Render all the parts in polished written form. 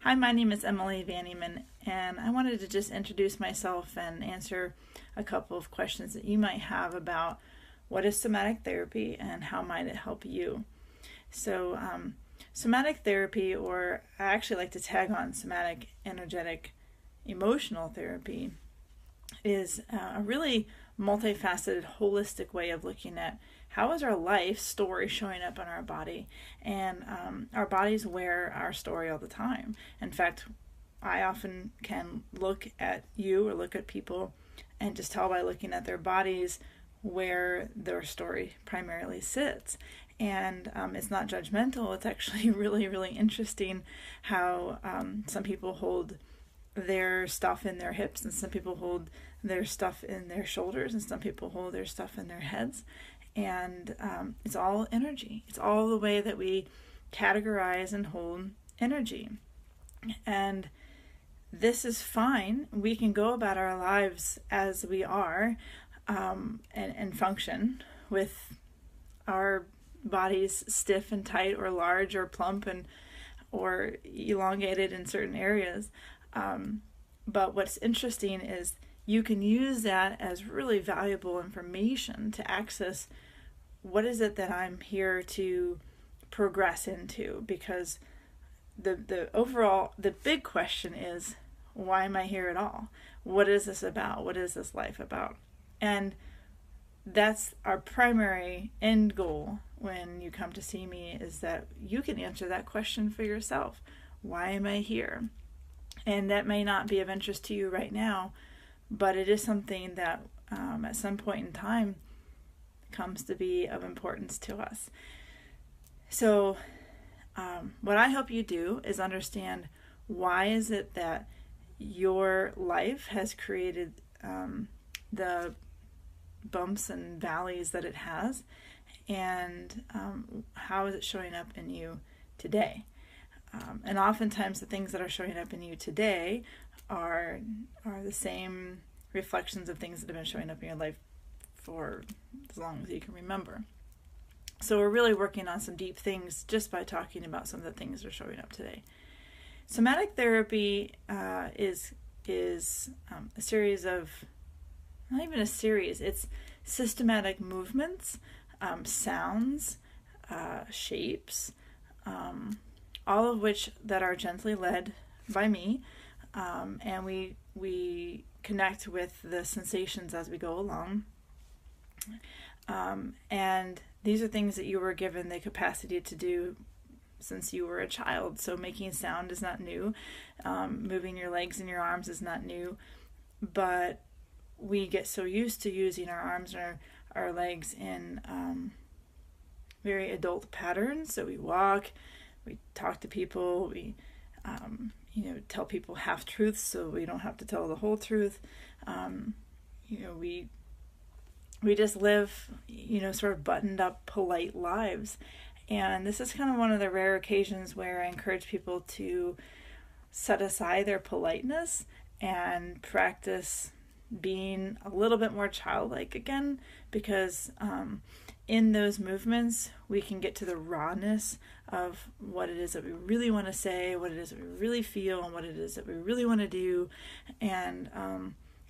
Hi, my name is Emily Van Eman, and I wanted to just introduce myself and answer a couple of questions that you might have about what is somatic therapy and how might it help you. So, somatic therapy, or I actually like to tag on somatic energetic emotional therapy, is a really multifaceted, holistic way of looking at how is our life story showing up in our body. And our bodies wear our story all the time. In fact, I often can look at you or look at people and just tell by looking at their bodies where their story primarily sits. And it's not judgmental. It's actually really, really interesting how some people hold their stuff in their hips, and some people hold their stuff in their shoulders, and some people hold their stuff in their heads. And it's all energy. It's all the way that we categorize and hold energy. And this is fine. We can go about our lives as we are, and function with our bodies stiff and tight or large or plump and or elongated in certain areas. But what's interesting is you can use that as really valuable information to access what is it that I'm here to progress into, because the big question is, why am I here at all? What is this about? What is this life about? And that's our primary end goal when you come to see me, is that you can answer that question for yourself. Why am I here? And that may not be of interest to you right now, but it is something that at some point in time comes to be of importance to us. So what I hope you do is understand, why is it that your life has created the bumps and valleys that it has, and how is it showing up in you today? And oftentimes the things that are showing up in you today are the same reflections of things that have been showing up in your life for as long as you can remember. So we're really working on some deep things just by talking about some of the things that are showing up today. Somatic therapy is a series of, not even a series, it's systematic movements, sounds, shapes, all of which that are gently led by me, and we connect with the sensations as we go along. And these are things that you were given the capacity to do since you were a child. So making sound is not new. Moving your legs and your arms is not new. But we get so used to using our arms and our legs in very adult patterns. So we walk, we talk to people, we tell people half-truths so we don't have to tell the whole truth. We just live, sort of buttoned up, polite lives. And this is kind of one of the rare occasions where I encourage people to set aside their politeness and practice being a little bit more childlike again, because in those movements we can get to the rawness of what it is that we really want to say, what it is that we really feel, and what it is that we really want to do. And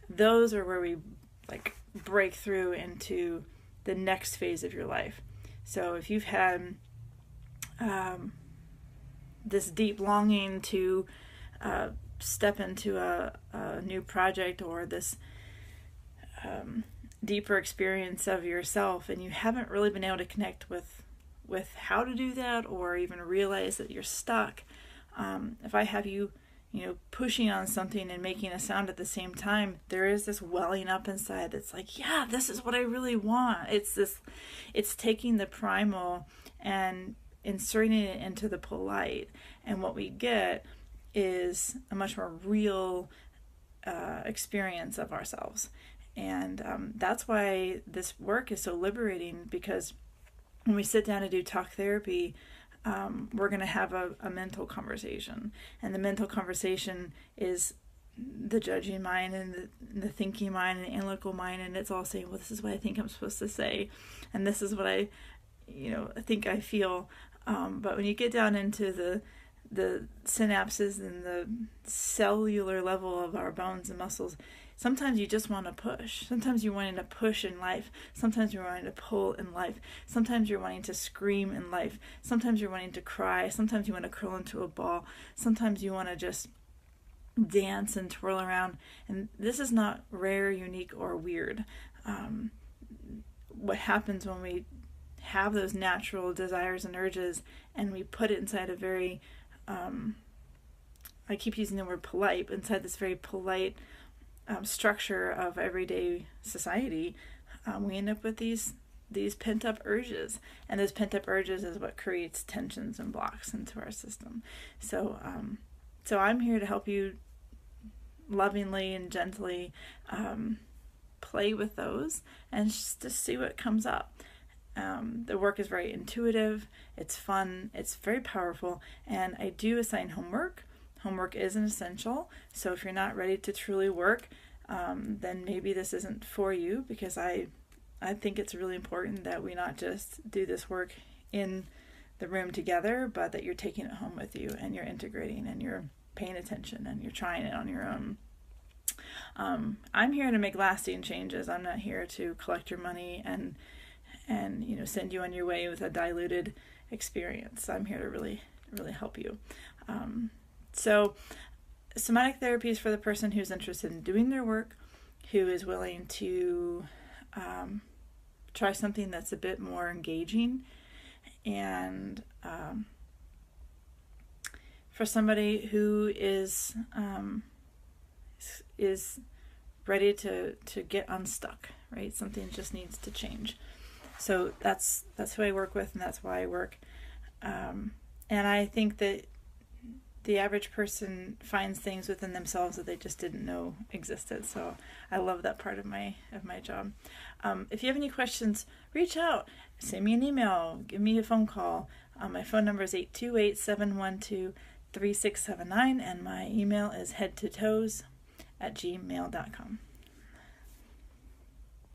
those are where we break through into the next phase of your life. So if you've had this deep longing to step into a new project, or this deeper experience of yourself, and you haven't really been able to connect with how to do that, or even realize that you're stuck, if I have you pushing on something and making a sound at the same time, there is this welling up inside that's like, yeah, this is what I really want. It's taking the primal and inserting it into the polite, and what we get is a much more real experience of ourselves. And that's why this work is so liberating, because when we sit down to do talk therapy, we're going to have a mental conversation. And the mental conversation is the judging mind and the thinking mind and the analytical mind, and it's all saying, well, this is what I think I'm supposed to say, and this is what I think I feel. But when you get down into the synapses and the cellular level of our bones and muscles. Sometimes you just want to push. Sometimes you're wanting to push in life. Sometimes you're wanting to pull in life. Sometimes you're wanting to scream in life. Sometimes you're wanting to cry. Sometimes you want to curl into a ball. Sometimes you want to just dance and twirl around. And this is not rare, unique, or weird. What happens when we have those natural desires and urges and we put it inside a very, I keep using the word polite, but inside this very polite structure of everyday society, we end up with these pent-up urges, and those pent-up urges is what creates tensions and blocks into our system. So I'm here to help you lovingly and gently play with those and just to see what comes up. The work is very intuitive, it's fun, it's very powerful, and I do assign homework. Homework is an essential, so if you're not ready to truly work, then maybe this isn't for you, because I think it's really important that we not just do this work in the room together, but that you're taking it home with you and you're integrating and you're paying attention and you're trying it on your own. I'm here to make lasting changes. I'm not here to collect your money and send you on your way with a diluted experience. I'm here to really, really help you. So somatic therapy is for the person who's interested in doing their work, who is willing to try something that's a bit more engaging, and for somebody who is ready to get unstuck, right? Something just needs to change. So that's who I work with, and that's why I work. And I think that the average person finds things within themselves that they just didn't know existed. So I love that part of my job. If you have any questions, reach out, send me an email, give me a phone call. My phone number is 828-712-3679, and my email is headtotoes@gmail.com.